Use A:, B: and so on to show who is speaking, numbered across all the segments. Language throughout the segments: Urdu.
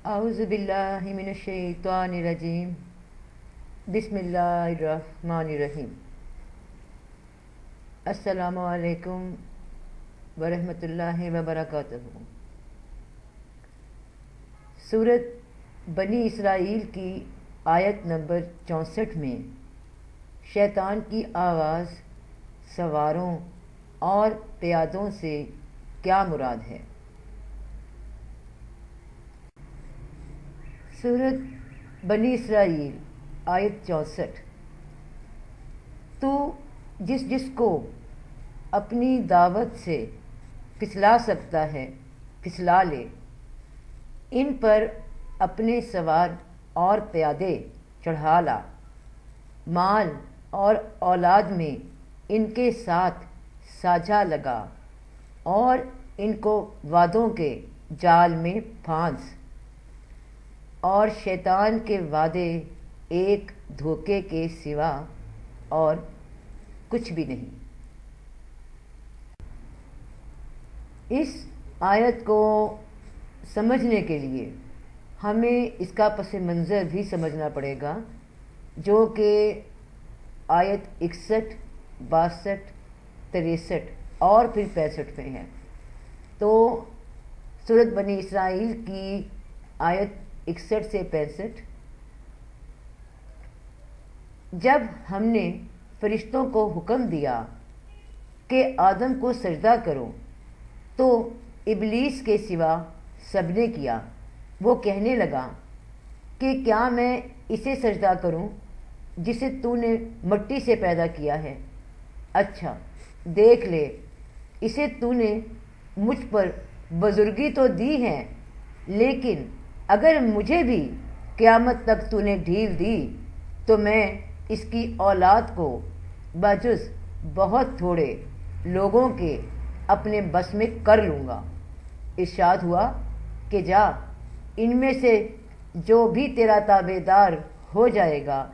A: اعوذ باللہ من الشیطان الرجیم بسم اللہ الرحمن الرحیم۔ السلام علیکم ورحمۃ اللہ وبرکاتہ۔ سورۃ بنی اسرائیل کی آیت نمبر 64 میں شیطان کی آواز سواروں اور پیادوں سے کیا مراد ہے؟ سورۃ بنی اسرائیل آیت 64۔ تو جس کو اپنی دعوت سے پھسلا سکتا ہے پھسلا لے، ان پر اپنے سوار اور پیادے چڑھا لا، مال اور اولاد میں ان کے ساتھ ساجھا لگا اور ان کو وعدوں کے جال میں پھانس، اور شیطان کے وعدے ایک دھوکے کے سوا اور کچھ بھی نہیں۔ اس آیت کو سمجھنے کے لیے ہمیں اس کا پس منظر بھی سمجھنا پڑے گا، جو کہ آیت 61، 62، 63 اور پھر 65 میں ہے۔ تو سورۃ بنی اسرائیل کی آیت 61 سے 65۔ جب ہم نے فرشتوں کو حکم دیا کہ آدم کو سجدہ کرو تو ابلیس کے سوا سب نے کیا۔ وہ کہنے لگا کہ کیا میں اسے سجدہ کروں جسے تو نے مٹی سے پیدا کیا ہے؟ اچھا دیکھ لے، اسے تو نے مجھ پر بزرگی تو دی ہے، لیکن اگر مجھے بھی قیامت تک تو نے ڈھیل دی تو میں اس کی اولاد کو بجز بہت تھوڑے لوگوں کے اپنے بس میں کر لوں گا۔ ارشاد ہوا کہ جا، ان میں سے جو بھی تیرا تابع دار ہو جائے گا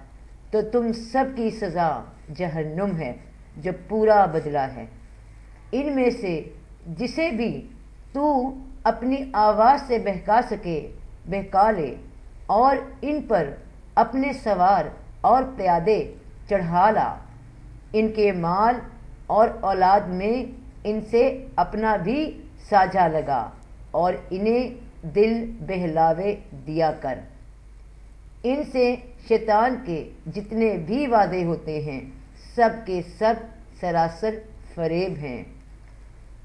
A: تو تم سب کی سزا جہنم ہے، جو پورا بدلہ ہے۔ ان میں سے جسے بھی تو اپنی آواز سے بہکا سکے بہکا لے، اور ان پر اپنے سوار اور پیادے چڑھا لا، ان کے مال اور اولاد میں ان سے اپنا بھی ساجھا لگا اور انہیں دل بہلاوے دیا کر۔ ان سے شیطان کے جتنے بھی وعدے ہوتے ہیں سب کے سب سراسر فریب ہیں۔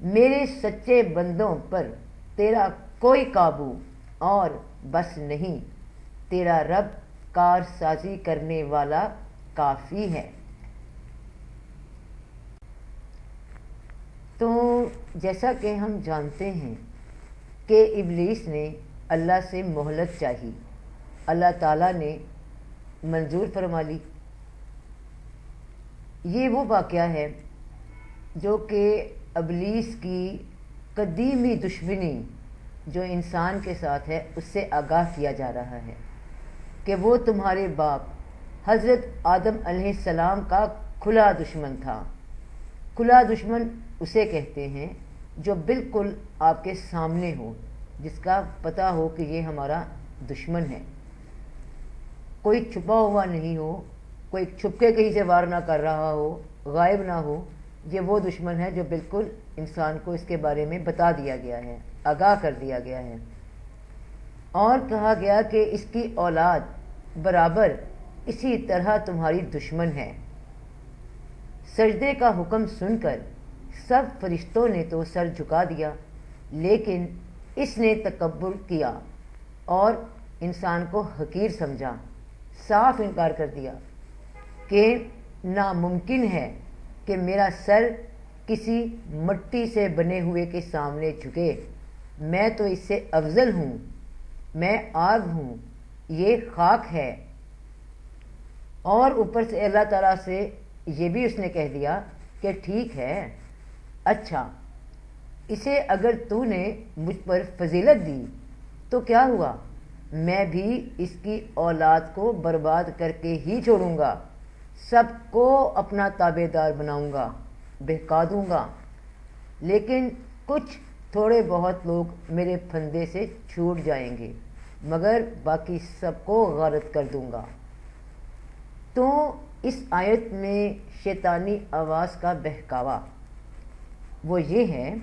A: میرے سچے بندوں پر تیرا کوئی قابو اور بس نہیں، تیرا رب کار سازی کرنے والا کافی ہے۔ تو جیسا کہ ہم جانتے ہیں کہ ابلیس نے اللہ سے مہلت چاہی، اللہ تعالیٰ نے منظور فرما لی۔ یہ وہ واقعہ ہے جو کہ ابلیس کی قدیمی دشمنی جو انسان کے ساتھ ہے اس سے آگاہ کیا جا رہا ہے کہ وہ تمہارے باپ حضرت آدم علیہ السلام کا کھلا دشمن تھا۔ کھلا دشمن اسے کہتے ہیں جو بالکل آپ کے سامنے ہو، جس کا پتہ ہو کہ یہ ہمارا دشمن ہے، کوئی چھپا ہوا نہیں ہو، کوئی چھپ کے کہیں سے وار نہ کر رہا ہو، غائب نہ ہو۔ یہ وہ دشمن ہے جو بالکل انسان کو اس کے بارے میں بتا دیا گیا ہے، آگاہ کر دیا گیا ہے، اور کہا گیا کہ اس کی اولاد برابر اسی طرح تمہاری دشمن ہے۔ سجدے کا حکم سن کر سب فرشتوں نے تو سر جھکا دیا، لیکن اس نے تکبر کیا اور انسان کو حقیر سمجھا، صاف انکار کر دیا کہ ناممکن ہے کہ میرا سر کسی مٹی سے بنے ہوئے کے سامنے جھکے، میں تو اس سے افضل ہوں، میں آگ ہوں، یہ خاک ہے۔ اور اوپر سے اللہ تعالیٰ سے یہ بھی اس نے کہہ دیا کہ ٹھیک ہے، اچھا اسے اگر تو نے مجھ پر فضیلت دی تو کیا ہوا، میں بھی اس کی اولاد کو برباد کر کے ہی چھوڑوں گا، سب کو اپنا تابع دار بناؤں گا، بہکا دوں گا، لیکن کچھ تھوڑے بہت لوگ میرے پھندے سے چھوٹ جائیں گے۔ مگر باقی سب کو غارت کر دوں گا۔ تو اس آیت میں شیطانی آواز کا بہکاوا وہ یہ ہے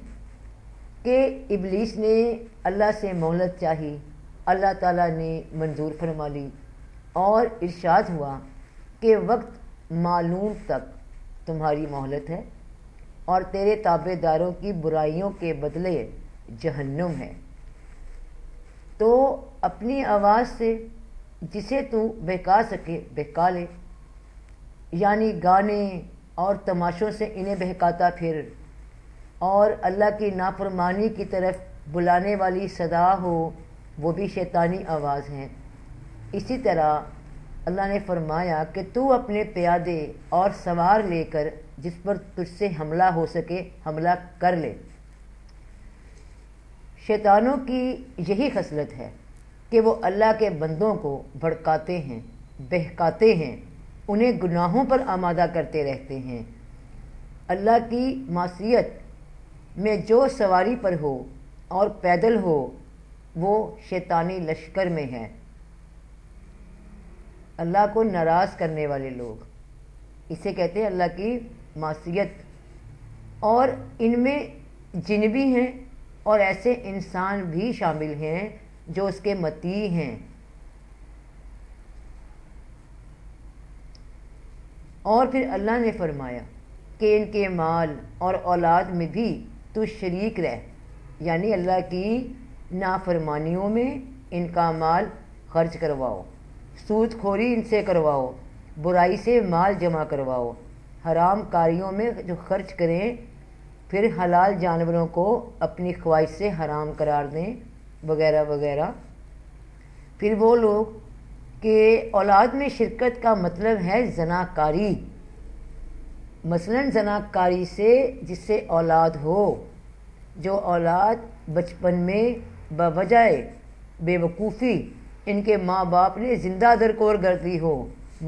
A: کہ ابلیس نے اللہ سے مہلت چاہی، اللہ تعالیٰ نے منظور فرما لی، اور ارشاد ہوا کہ وقت معلوم تک تمہاری مہلت ہے اور تیرے تابع داروں کی برائیوں کے بدلے جہنم ہے۔ تو اپنی آواز سے جسے تو بہکا سکے بہکا لے، یعنی گانے اور تماشوں سے انہیں بہکاتا پھر، اور اللہ کی نافرمانی کی طرف بلانے والی صدا ہو، وہ بھی شیطانی آواز ہیں۔ اسی طرح اللہ نے فرمایا کہ تو اپنے پیادے اور سوار لے کر جس پر تجھ سے حملہ ہو سکے حملہ کر لے۔ شیطانوں کی یہی خصلت ہے کہ وہ اللہ کے بندوں کو بھڑکاتے ہیں، بہکاتے ہیں، انہیں گناہوں پر آمادہ کرتے رہتے ہیں۔ اللہ کی معصیت میں جو سواری پر ہو اور پیدل ہو وہ شیطانی لشکر میں ہے۔ اللہ کو ناراض کرنے والے لوگ، اسے کہتے ہیں اللہ کی معصیت، اور ان میں جن بھی ہیں اور ایسے انسان بھی شامل ہیں جو اس کے مطیع ہیں۔ اور پھر اللہ نے فرمایا کہ ان کے مال اور اولاد میں بھی تو شریک رہ، یعنی اللہ کی نافرمانیوں میں ان کا مال خرچ کرواؤ، سود خوری ان سے کرواؤ، برائی سے مال جمع کرواؤ، حرام کاریوں میں جو خرچ کریں، پھر حلال جانوروں کو اپنی خواہش سے حرام قرار دیں، وغیرہ وغیرہ۔ پھر وہ لوگ کہ اولاد میں شرکت کا مطلب ہے زناکاری، مثلاً زناکاری سے جس سے اولاد ہو، جو اولاد بچپن میں بوجہ بے وقوفی ان کے ماں باپ نے زندہ درکور گردی ہو،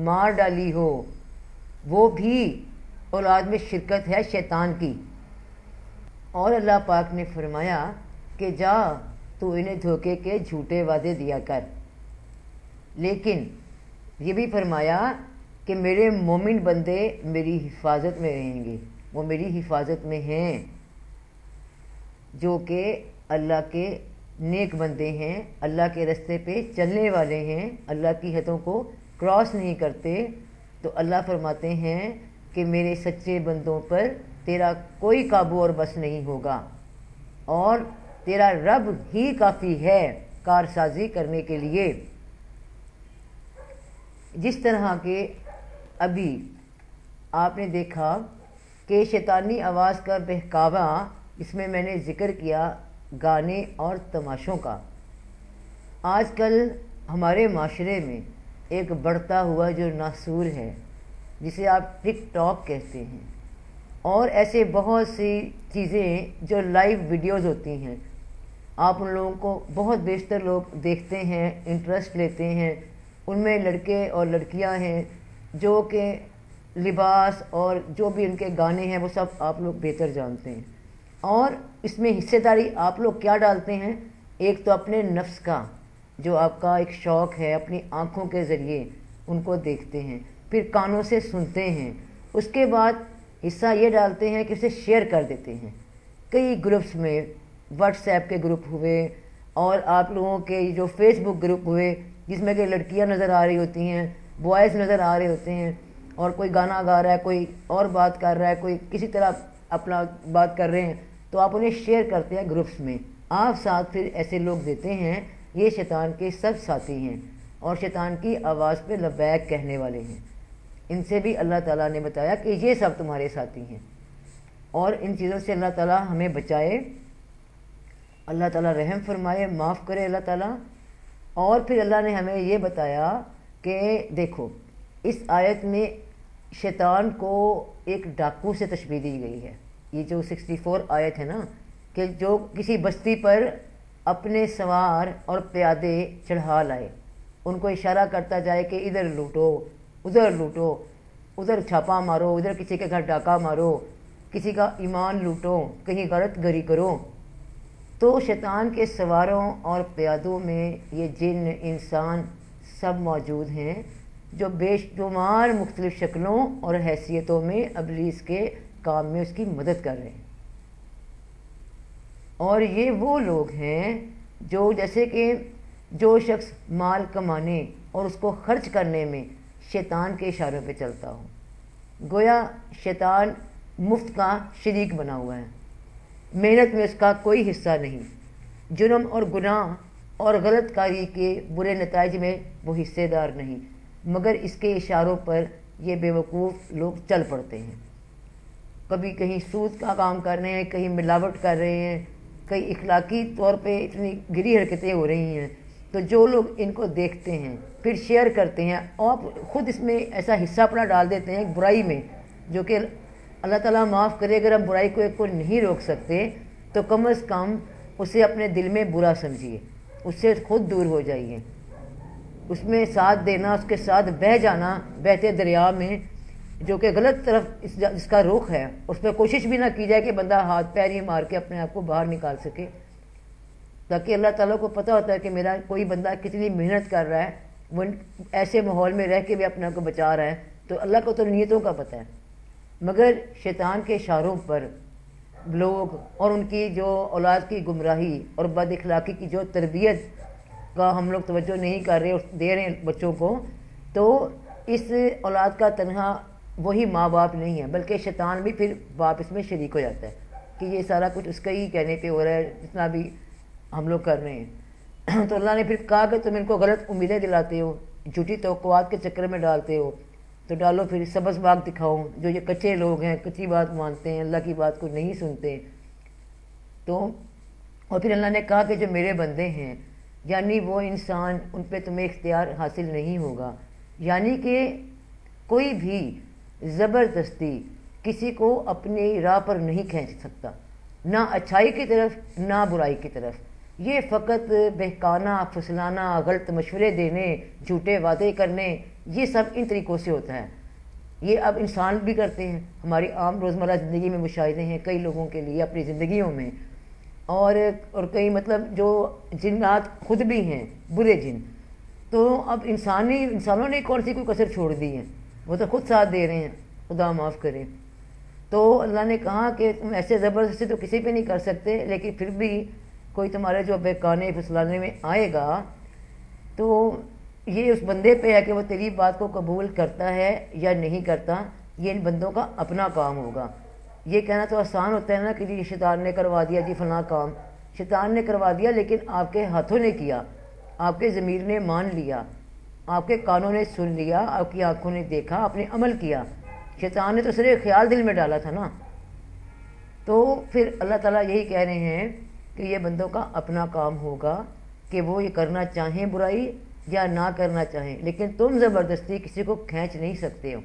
A: مار ڈالی ہو، وہ بھی اولاد میں شرکت ہے شیطان کی۔ اور اللہ پاک نے فرمایا کہ جا تو انہیں دھوکے کے جھوٹے وعدے دیا کر، لیکن یہ بھی فرمایا کہ میرے مومن بندے میری حفاظت میں رہیں گے، وہ میری حفاظت میں ہیں، جو کہ اللہ کے نیک بندے ہیں، اللہ کے رستے پہ چلنے والے ہیں، اللہ کی حدوں کو کراس نہیں کرتے۔ تو اللہ فرماتے ہیں کہ میرے سچے بندوں پر تیرا کوئی قابو اور بس نہیں ہوگا، اور تیرا رب ہی کافی ہے کارسازی کرنے کے لیے۔ جس طرح کہ ابھی آپ نے دیکھا کہ شیطانی آواز کا بہکاوا، اس میں میں نے ذکر کیا گانے اور تماشوں کا۔ آج کل ہمارے معاشرے میں ایک بڑھتا ہوا جو ناسور ہے، جسے آپ ٹک ٹاک کہتے ہیں، اور ایسے بہت سی چیزیں جو لائیو ویڈیوز ہوتی ہیں، آپ ان لوگوں کو بہت بیشتر لوگ دیکھتے ہیں، انٹرسٹ لیتے ہیں۔ ان میں لڑکے اور لڑکیاں ہیں جو کہ لباس اور جو بھی ان کے گانے ہیں وہ سب آپ لوگ بہتر جانتے ہیں، اور اس میں حصے داری آپ لوگ کیا ڈالتے ہیں؟ ایک تو اپنے نفس کا جو آپ کا ایک شوق ہے، اپنی آنکھوں کے ذریعے ان کو دیکھتے ہیں، پھر کانوں سے سنتے ہیں، اس کے بعد حصہ یہ ڈالتے ہیں کہ اسے شیئر کر دیتے ہیں کئی گروپس میں، واٹس ایپ کے گروپ ہوئے، اور آپ لوگوں کے جو فیس بک گروپ ہوئے جس میں کہ لڑکیاں نظر آ رہی ہوتی ہیں، بوائز نظر آ رہے ہوتے ہیں، اور کوئی گانا گا رہا ہے، کوئی اور بات کر رہا ہے، کوئی کسی طرح اپنا بات کر رہے ہیں، تو آپ انہیں شیئر کرتے ہیں گروپس میں، آپ ساتھ پھر ایسے لوگ دیتے ہیں، یہ شیطان کے سب ساتھی ہیں اور شیطان کی آواز پہ لبیک کہنے والے ہیں۔ ان سے بھی اللہ تعالیٰ نے بتایا کہ یہ سب تمہارے ساتھی ہیں، اور ان چیزوں سے اللہ تعالیٰ ہمیں بچائے، اللہ تعالیٰ رحم فرمائے، معاف کرے اللہ تعالیٰ۔ اور پھر اللہ نے ہمیں یہ بتایا کہ دیکھو اس آیت میں شیطان کو ایک ڈاکو سے تشبیہ دی گئی ہے، یہ جو 64 آیت ہے نا، کہ جو کسی بستی پر اپنے سوار اور پیادے چڑھا لائے، ان کو اشارہ کرتا جائے کہ ادھر لوٹو، ادھر چھاپا مارو، ادھر کسی کے گھر ڈاکہ مارو، کسی کا ایمان لوٹو، کہیں غلط گری کرو۔ تو شیطان کے سواروں اور پیادوں میں یہ جن انسان سب موجود ہیں جو بے شمار مختلف شکلوں اور حیثیتوں میں ابلیس کے کام میں اس کی مدد کر رہے ہیں۔ اور یہ وہ لوگ ہیں جو جیسے کہ جو شخص مال کمانے اور اس کو خرچ کرنے میں شیطان کے اشاروں پہ چلتا ہو، گویا شیطان مفت کا شریک بنا ہوا ہے، محنت میں اس کا کوئی حصہ نہیں، جرم اور گناہ اور غلط کاری کے برے نتائج میں وہ حصے دار نہیں، مگر اس کے اشاروں پر یہ بیوقوف لوگ چل پڑتے ہیں۔ کبھی کہیں سود کا کام کر رہے ہیں، کہیں ملاوٹ کر رہے ہیں، کئی اخلاقی طور پہ اتنی گری حرکتیں ہو رہی ہیں، تو جو لوگ ان کو دیکھتے ہیں پھر شیئر کرتے ہیں اور خود اس میں ایسا حصہ اپنا ڈال دیتے ہیں برائی میں، جو کہ اللہ تعالیٰ معاف کرے، اگر ہم برائی کو نہیں روک سکتے تو کم از کم اسے اپنے دل میں برا سمجھیے، اس سے خود دور ہو جائیے، اس میں ساتھ دینا، اس کے ساتھ بہہ جانا بہتے دریا میں جو کہ غلط طرف جس کا رخ ہے، اس پہ کوشش بھی نہ کی جائے کہ بندہ ہاتھ پیر ہی مار کے اپنے آپ کو باہر نکال سکے، تاکہ اللہ تعالیٰ کو پتہ ہوتا ہے کہ میرا کوئی بندہ کتنی محنت کر رہا ہے، وہ ایسے ماحول میں رہ کے بھی اپنے آپ کو بچا رہا ہے، تو اللہ کو تو نیتوں کا پتہ ہے، مگر شیطان کے اشاروں پر لوگ اور ان کی جو اولاد کی گمراہی اور بد اخلاقی کی جو تربیت کا ہم لوگ توجہ نہیں کر رہے اور دے رہے ہیں بچوں کو، تو اس اولاد کا تنہا وہی ماں باپ نہیں ہے، بلکہ شیطان بھی پھر باپ اس میں شریک ہو جاتا ہے کہ یہ سارا کچھ اس کا ہی کہنے پہ ہو رہا ہے جتنا بھی ہم لوگ کر رہے ہیں۔ تو اللہ نے پھر کہا کہ تم ان کو غلط امیدیں دلاتے ہو، جھوٹی توقعات کے چکر میں ڈالتے ہو، تو ڈالو پھر سبز باغ دکھاؤ۔ جو یہ کچے لوگ ہیں، کچی بات مانتے ہیں، اللہ کی بات کو نہیں سنتے، تو اور پھر اللہ نے کہا کہ جو میرے بندے ہیں یعنی وہ انسان، ان پہ تمہیں اختیار حاصل نہیں ہوگا، یعنی کہ کوئی بھی زبردستی کسی کو اپنی راہ پر نہیں کھینچ سکتا، نہ اچھائی کی طرف نہ برائی کی طرف، یہ فقط بہکانا، پھسلانا، غلط مشورے دینے، جھوٹے وعدے کرنے، یہ سب ان طریقوں سے ہوتا ہے۔ یہ اب انسان بھی کرتے ہیں، ہماری عام روزمرہ زندگی میں مشاہدے ہیں کئی لوگوں کے لیے اپنی زندگیوں میں، اور کئی مطلب جو جنات خود بھی ہیں برے جن، تو اب انسانوں نے کون سی کوئی کسر چھوڑ دی ہے، وہ تو خود ساتھ دے رہے ہیں، خدا معاف کرے۔ تو اللہ نے کہا کہ تم ایسے زبردستی تو کسی پہ نہیں کر سکتے، لیکن پھر بھی کوئی تمہارے جو بہکانے پھسلانے میں آئے گا تو یہ اس بندے پہ ہے کہ وہ تیری بات کو قبول کرتا ہے یا نہیں کرتا، یہ ان بندوں کا اپنا کام ہوگا۔ یہ کہنا تو آسان ہوتا ہے نا کہ جی شیطان نے کروا دیا، جی فلاں کام شیطان نے کروا دیا، لیکن آپ کے ہاتھوں نے کیا، آپ کے ضمیر نے مان لیا، آپ کے کانوں نے سن لیا، آپ کی آنکھوں نے دیکھا، آپ نے عمل کیا، شیطان نے تو صرف خیال دل میں ڈالا تھا نا۔ تو پھر اللہ تعالیٰ یہی کہہ رہے ہیں کہ یہ بندوں کا اپنا کام ہوگا کہ وہ یہ کرنا چاہیں برائی یا نہ کرنا چاہیں، لیکن تم زبردستی کسی کو کھینچ نہیں سکتے ہو،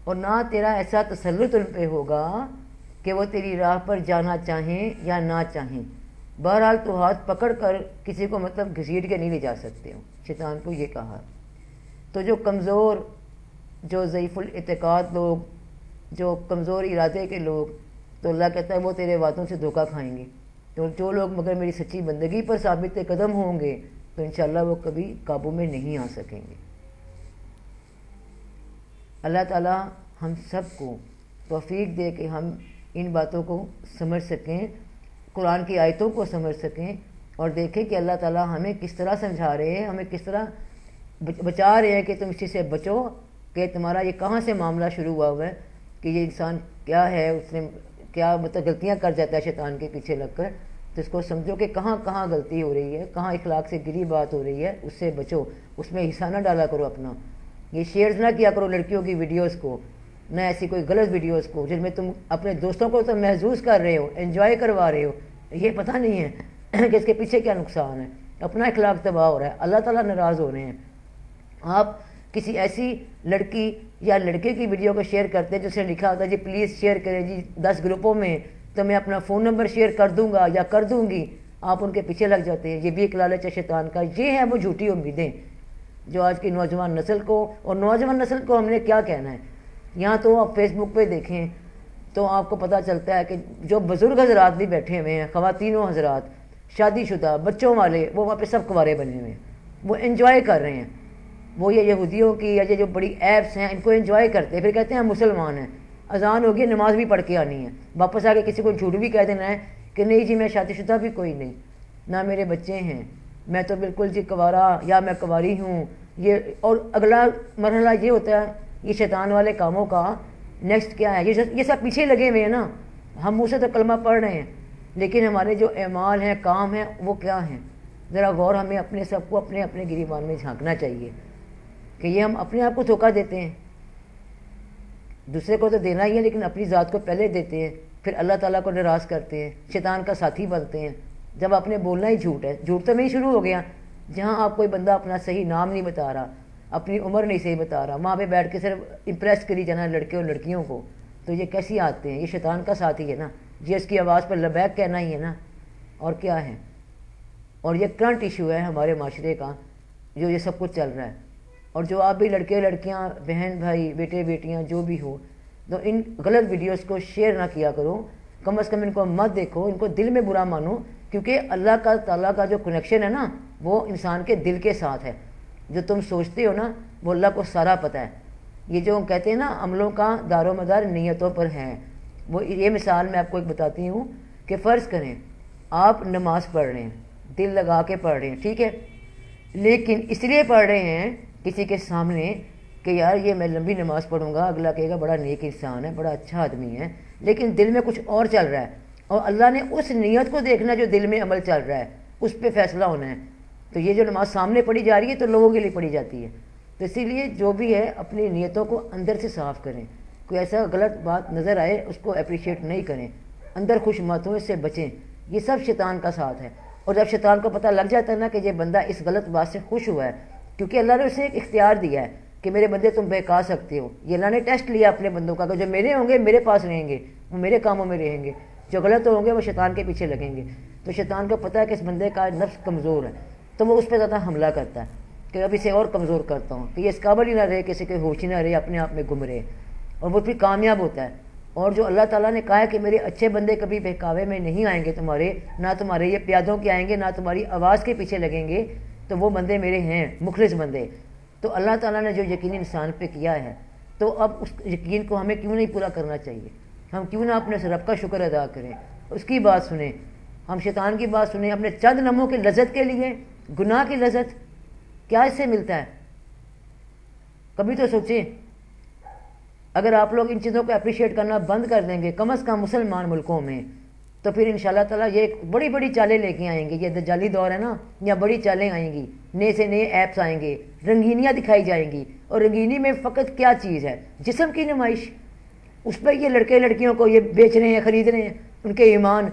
A: اور نہ تیرا ایسا تسلط ان پہ ہوگا کہ وہ تیری راہ پر جانا چاہیں یا نہ چاہیں۔ بہرحال تو ہاتھ پکڑ کر کسی کو مطلب گھسیٹ کے نہیں لے جا سکتے ہو، شیطان کو یہ کہا۔ تو جو کمزور، جو ضعیف الاعتقاد لوگ، جو کمزور ارادے کے لوگ، تو اللہ کہتا ہے وہ تیرے وعدوں سے دھوکہ کھائیں گے۔ تو جو لوگ مگر میری سچی بندگی پر ثابت قدم ہوں گے تو انشاءاللہ وہ کبھی قابو میں نہیں آ سکیں گے۔ اللہ تعالیٰ ہم سب کو توفیق دے کہ ہم ان باتوں کو سمجھ سکیں، قرآن کی آیتوں کو سمجھ سکیں، اور دیکھیں کہ اللہ تعالیٰ ہمیں کس طرح سمجھا رہے ہیں، ہمیں کس طرح بچا رہے ہیں کہ تم اس چیز سے بچو، کہ تمہارا یہ کہاں سے معاملہ شروع ہوا ہے کہ یہ انسان کیا ہے، اس نے کیا مطلب غلطیاں کر جاتا ہے شیطان کے پیچھے لگ کر، تو اس کو سمجھو کہ کہاں کہاں غلطی ہو رہی ہے، کہاں اخلاق سے گری بات ہو رہی ہے، اس سے بچو، اس میں حصہ نہ ڈالا کرو اپنا، یہ شیئرز نہ کیا کرو لڑکیوں کی ویڈیوز کو، نہ ایسی کوئی غلط ویڈیوز کو جن میں تم اپنے دوستوں کو تو محظوظ کر رہے ہو، انجوائے کروا رہے ہو، یہ پتہ نہیں ہے کہ اس کے پیچھے کیا نقصان ہے، اپنا اخلاق تباہ ہو رہا ہے، اللہ تعالیٰ ناراض ہو رہے ہیں۔ آپ کسی ایسی لڑکی یا لڑکے کی ویڈیو کو شیئر کرتے ہیں جس نے لکھا ہوتا ہے جی پلیز شیئر کریں جی 10 گروپوں میں، تو میں اپنا فون نمبر شیئر کر دوں گا یا کر دوں گی، آپ ان کے پیچھے لگ جاتے ہیں۔ یہ بھی ایک لالچ ہے شیطان کا، یہ ہیں وہ جھوٹی امیدیں جو آج کی نوجوان نسل کو، اور نوجوان نسل کو ہم نے کیا کہنا ہے، یہاں تو آپ فیس بک پہ دیکھیں تو آپ کو پتہ چلتا ہے کہ جو بزرگ حضرات بھی بیٹھے ہوئے ہیں، خواتینوں حضرات، شادی شدہ بچوں والے، وہ وہاں پہ سب کنوارے بنے ہوئے ہیں، وہ انجوائے کر رہے ہیں. وہ یہ یہودیوں کی یا یہ جو بڑی ایپس ہیں ان کو انجوائے کرتے ہیں، پھر کہتے ہیں ہم مسلمان ہیں، اذان ہوگی نماز بھی پڑھ کے آنی ہے، واپس آ کے کسی کو جھوٹ بھی کہہ دینا ہے کہ نہیں جی میں شادی شدہ بھی کوئی نہیں، نہ میرے بچے ہیں، میں تو بالکل جی کنوارا یا میں کنواری ہوں. یہ اور اگلا مرحلہ یہ ہوتا ہے، یہ شیطان والے کاموں کا نیکسٹ کیا ہے، یہ سب پیچھے لگے ہوئے ہیں نا. ہم منہ سے تو کلمہ پڑھ رہے ہیں لیکن ہمارے جو اعمال ہیں، کام ہیں، وہ کیا ہیں؟ ذرا غور ہمیں اپنے سب کو اپنے اپنے گریبان میں جھانکنا چاہیے کہ یہ ہم اپنے آپ کو دھوکہ دیتے ہیں. دوسرے کو تو دینا ہی ہے لیکن اپنی ذات کو پہلے دیتے ہیں، پھر اللہ تعالیٰ کو ناراض کرتے ہیں، شیطان کا ساتھی بنتے ہیں. جب آپ نے بولنا ہی جھوٹ ہے، جھوٹ تو نہیں شروع ہو گیا. جہاں آپ کوئی بندہ اپنا صحیح نام نہیں بتا رہا، اپنی عمر نہیں صحیح بتا رہا، وہاں پہ بیٹھ کے صرف امپریس کری جانا لڑکے اور لڑکیوں کو، تو یہ کیسی عادتیں ہیں؟ یہ شیطان کا ساتھی ہے نا. یہ اس کی آواز پر لبیک کہنا ہی ہے نا، اور کیا ہے؟ اور یہ کرنٹ ایشو ہے ہمارے معاشرے کا، جو یہ سب کچھ چل رہا ہے. اور جو آپ بھی لڑکے لڑکیاں، بہن بھائی، بیٹے بیٹیاں جو بھی ہو، تو ان غلط ویڈیوز کو شیئر نہ کیا کرو، کم از کم ان کو مت دیکھو، ان کو دل میں برا مانو، کیونکہ اللہ کا تعالیٰ کا جو کنیکشن ہے نا وہ انسان کے دل کے ساتھ ہے. جو تم سوچتے ہو نا وہ اللہ کو سارا پتہ ہے. یہ جو کہتے ہیں نا عملوں کا دار و مدار نیتوں پر ہے، وہ یہ مثال میں آپ کو ایک بتاتی ہوں کہ فرض کریں آپ نماز پڑھ رہے ہیں، دل لگا کے پڑھ رہے ہیں، ٹھیک ہے، لیکن اس لیے پڑھ رہے ہیں کسی کے سامنے کہ یار یہ میں لمبی نماز پڑھوں گا، اگلا کہے گا بڑا نیک انسان ہے، بڑا اچھا آدمی ہے، لیکن دل میں کچھ اور چل رہا ہے. اور اللہ نے اس نیت کو دیکھنا جو دل میں عمل چل رہا ہے، اس پہ فیصلہ ہونا ہے. تو یہ جو نماز سامنے پڑھی جا رہی ہے تو لوگوں کے لیے پڑھی جاتی ہے. تو اسی لیے جو بھی ہے اپنی نیتوں کو اندر سے صاف کریں. کوئی ایسا غلط بات نظر آئے اس کو اپریشیٹ نہیں کریں، اندر خوش مت ہوں، اس سے بچیں. یہ سب شیطان کا ساتھ ہے. اور جب شیطان کو پتہ لگ جاتا ہے نا کہ یہ بندہ اس غلط بات سے خوش ہوا ہے، کیونکہ اللہ نے اسے ایک اختیار دیا ہے کہ میرے بندے تم بہکا سکتے ہو. یہ اللہ نے ٹیسٹ لیا اپنے بندوں کا کہ جو میرے ہوں گے میرے پاس رہیں گے، وہ میرے کاموں میں رہیں گے، جو غلط ہوں گے وہ شیطان کے پیچھے لگیں گے. تو شیطان کو پتہ ہے کہ اس بندے کا نفس کمزور ہے، تو وہ اس پہ زیادہ حملہ کرتا ہے کہ اب اسے اور کمزور کرتا ہوں کہ یہ اس قابل ہی نہ رہے، کسی کے ہوش ہی نہ رہے، اپنے آپ میں گم رہے. اور وہ پھر کامیاب ہوتا ہے. اور جو اللہ تعالیٰ نے کہا ہے کہ میرے اچھے بندے کبھی بہکاوے میں نہیں آئیں گے تمہارے، نہ تمہارے یہ پیادوں کے آئیں گے، نہ تمہاری آواز کے پیچھے لگیں گے، تو وہ بندے میرے ہیں مخلص بندے. تو اللہ تعالیٰ نے جو یقین انسان پہ کیا ہے، تو اب اس یقین کو ہمیں کیوں نہیں پورا کرنا چاہیے؟ ہم کیوں نہ اپنے رب کا شکر ادا کریں، اس کی بات سنیں. ہم شیطان کی بات سنیں اپنے چند لمحوں کی لذت کے لیے. گناہ کی لذت کیا اس سے ملتا ہے؟ کبھی تو سوچیں. اگر آپ لوگ ان چیزوں کو اپریشیٹ کرنا بند کر دیں گے کم از کم مسلمان ملکوں میں، تو پھر انشاءاللہ تعالیٰ یہ بڑی بڑی چالیں لے کے آئیں گے. یہ دجالی دور ہے نا، یا بڑی چالیں آئیں گی، نئے سے نئے ایپس آئیں گے، رنگینیاں دکھائی جائیں گی. اور رنگینی میں فقط کیا چیز ہے؟ جسم کی نمائش. اس پہ یہ لڑکے لڑکیوں کو یہ بیچ رہے ہیں، خرید رہے ہیں، ان کے ایمان.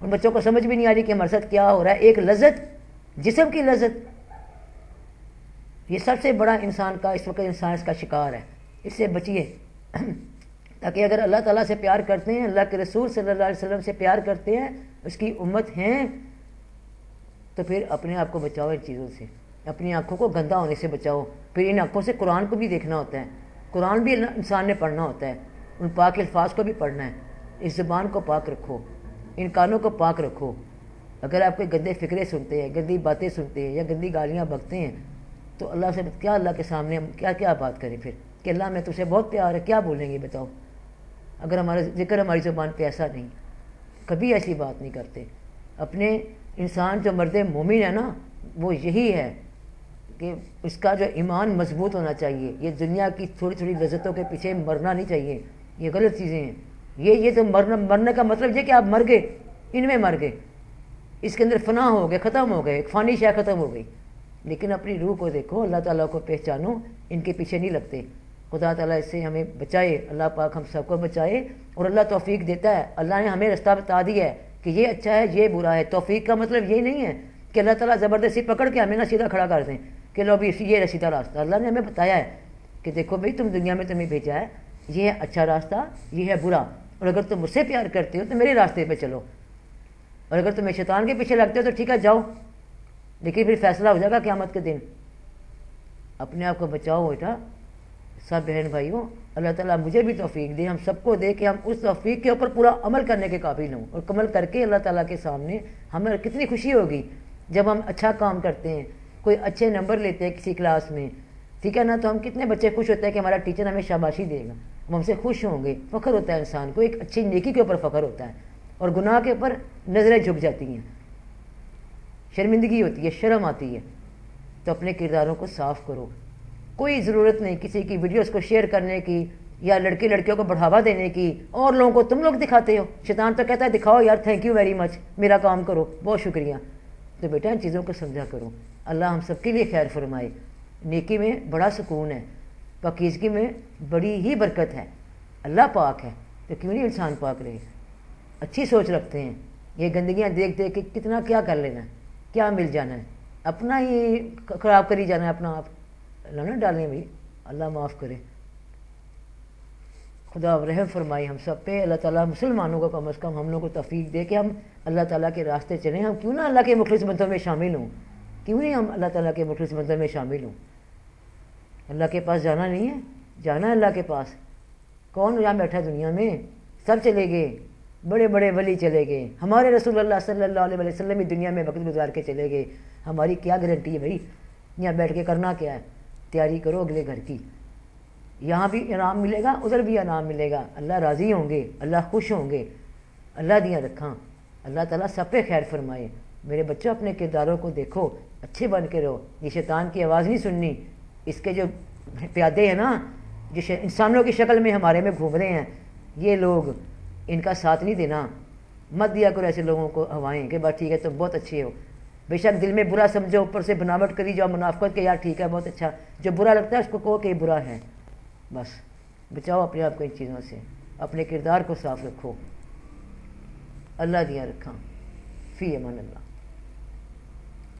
A: ان بچوں کو سمجھ بھی نہیں آ رہی کہ ہمارے ساتھ کیا ہو رہا ہے. ایک لذت، جسم کی لذت، یہ سب سے بڑا انسان کا اس وقت انسان اس کا شکار ہے. اس سے بچیے تاکہ اگر اللہ تعالیٰ سے پیار کرتے ہیں، اللہ کے رسول صلی اللہ علیہ وسلم سے پیار کرتے ہیں، اس کی امت ہیں، تو پھر اپنے آپ کو بچاؤ ان چیزوں سے. اپنی آنکھوں کو گندا ہونے سے بچاؤ. پھر ان آنکھوں سے قرآن کو بھی دیکھنا ہوتا ہے، قرآن بھی انسان نے پڑھنا ہوتا ہے، ان پاک الفاظ کو بھی پڑھنا ہے. اس زبان کو پاک رکھو، ان کانوں کو پاک رکھو. اگر آپ کوئی گندے فکرے سنتے ہیں، گندی باتیں سنتے ہیں، یا گندی گالیاں بکتے ہیں، تو اللہ سے کیا، اللہ کے سامنے ہم کیا بات کریں پھر کہ اللہ میں تجھے بہت پیار ہے؟ کیا بولیں گے بتاؤ؟ اگر ہمارا ذکر ہماری زبان پہ ایسا نہیں، کبھی ایسی بات نہیں کرتے. اپنے انسان جو مرد مومن ہے نا، وہ یہی ہے کہ اس کا جو ایمان مضبوط ہونا چاہیے. یہ دنیا کی تھوڑی تھوڑی لذتوں کے پیچھے مرنا نہیں چاہیے. یہ غلط چیزیں ہیں. یہ تو مرنے کا مطلب یہ کہ آپ مر گئے، ان میں مر گئے، اس کے اندر فنا ہو گئے، ختم ہو گئے، ایک فانی شے ختم ہو گئی. لیکن اپنی روح کو دیکھو، اللہ تعالیٰ کو پہچانو، ان کے پیچھے نہیں لگتے. خدا تعالیٰ اس سے ہمیں بچائے، اللہ پاک ہم سب کو بچائے. اور اللہ توفیق دیتا ہے. اللہ نے ہمیں رستہ بتا دیا ہے کہ یہ اچھا ہے، یہ برا ہے. توفیق کا مطلب یہ نہیں ہے کہ اللہ تعالیٰ زبردستی پکڑ کے ہمیں نہ سیدھا کھڑا کر دیں کہ لو بھی یہ سیدھا راستہ. اللہ نے ہمیں بتایا ہے کہ دیکھو بھائی تم دنیا میں تمہیں بھیجا ہے، یہ ہے اچھا راستہ، یہ ہے برا، اور اگر تم مجھ سے پیار کرتے ہو تو میرے راستے پہ چلو، اور اگر تمہیں شیطان کے پیچھے لگتے ہو تو ٹھیک ہے جاؤ، لیکن پھر فیصلہ ہو جائے گا قیامت کے دن. اپنے آپ کو بچاؤ بیٹا، سب بہن بھائیوں اللہ تعالیٰ مجھے بھی توفیق دے، ہم سب کو دے کہ ہم اس توفیق کے اوپر پورا عمل کرنے کے قابل ہوں، اور عمل کر کے اللہ تعالیٰ کے سامنے ہمیں کتنی خوشی ہوگی جب ہم اچھا کام کرتے ہیں، کوئی اچھے نمبر لیتے ہیں کسی کلاس میں، ٹھیک ہے نا، تو ہم کتنے بچے خوش ہوتے ہیں کہ ہمارا ٹیچر ہمیں شاباشی دے گا، ہم سے خوش ہوں گے، فخر ہوتا ہے انسان کو، ایک اچھی نیکی کے اوپر فخر ہوتا ہے، اور گناہ کے اوپر نظریں جھک جاتی ہیں، شرمندگی ہوتی ہے، شرم آتی ہے۔ تو اپنے کرداروں کو صاف کرو، کوئی ضرورت نہیں کسی کی ویڈیوز کو شیئر کرنے کی یا لڑکی لڑکیوں کو بڑھاوا دینے کی، اور لوگوں کو تم لوگ دکھاتے ہو، شیطان تو کہتا ہے دکھاؤ یار، تھینک یو ویری مچ، میرا کام کرو، بہت شکریہ۔ تو بیٹا ان چیزوں کو سمجھا کرو، اللہ ہم سب کے لیے خیر فرمائے۔ نیکی میں بڑا سکون ہے، پاکیزگی میں بڑی ہی برکت ہے، اللہ پاک ہے تو کیوں نہیں انسان پاک رہے، اچھی سوچ رکھتے ہیں، یہ گندگیاں دیکھ دیکھ کے کتنا کیا کر لینا ہے، کیا مل جانا ہے، اپنا ہی خراب کری جانا ہے اپنا آپ، اللہ نہ ڈالیں بھائی، اللہ معاف کرے، خدا رحم فرمائی ہم سب پہ، اللہ تعالیٰ مسلمانوں کو کم از کم ہم لوگوں کو توفیق دے کہ ہم اللہ تعالیٰ کے راستے چلیں، ہم کیوں نہ اللہ کے مخلص بندوں میں شامل ہوں، کیوں نہیں ہم اللہ تعالیٰ کے مخلص بندوں میں شامل ہوں۔ اللہ کے پاس جانا نہیں ہے، جانا ہے اللہ کے پاس، کون یہاں بیٹھا دنیا میں، سب چلے گئے، بڑے بڑے ولی چلے گئے، ہمارے رسول اللہ صلی اللہ علیہ وسلم بھی دنیا میں وقت گزار کے چلے گئے، ہماری کیا گارنٹی ہے بھائی، یہاں بیٹھ کے کرنا کیا ہے، تیاری کرو اگلے گھر کی، یہاں بھی انعام ملے گا ادھر بھی انعام ملے گا، اللہ راضی ہوں گے، اللہ خوش ہوں گے، اللہ دیا رکھاں، اللہ تعالیٰ سب پہ خیر فرمائے۔ میرے بچوں اپنے کرداروں کو دیکھو، اچھے بن کے رہو، یہ شیطان کی آواز نہیں سننی، اس کے جو پیادے ہیں نا جو انسانوں کی شکل میں ہمارے میں گھوم رہے ہیں، یہ لوگ ان کا ساتھ نہیں دینا، مت دیا کرو ایسے لوگوں کو ہوائیں کہ بس ٹھیک ہے تم بہت اچھے ہو، بے شک دل میں برا سمجھو، اوپر سے بناوٹ کری جاؤ منافقت کے، یار ٹھیک ہے بہت اچھا، جو برا لگتا ہے اس کو کہو کہ یہ برا ہے، بس بچاؤ اپنے آپ کو ان چیزوں سے، اپنے کردار کو صاف رکھو، اللہ دیا رکھاں، فی امان اللہ۔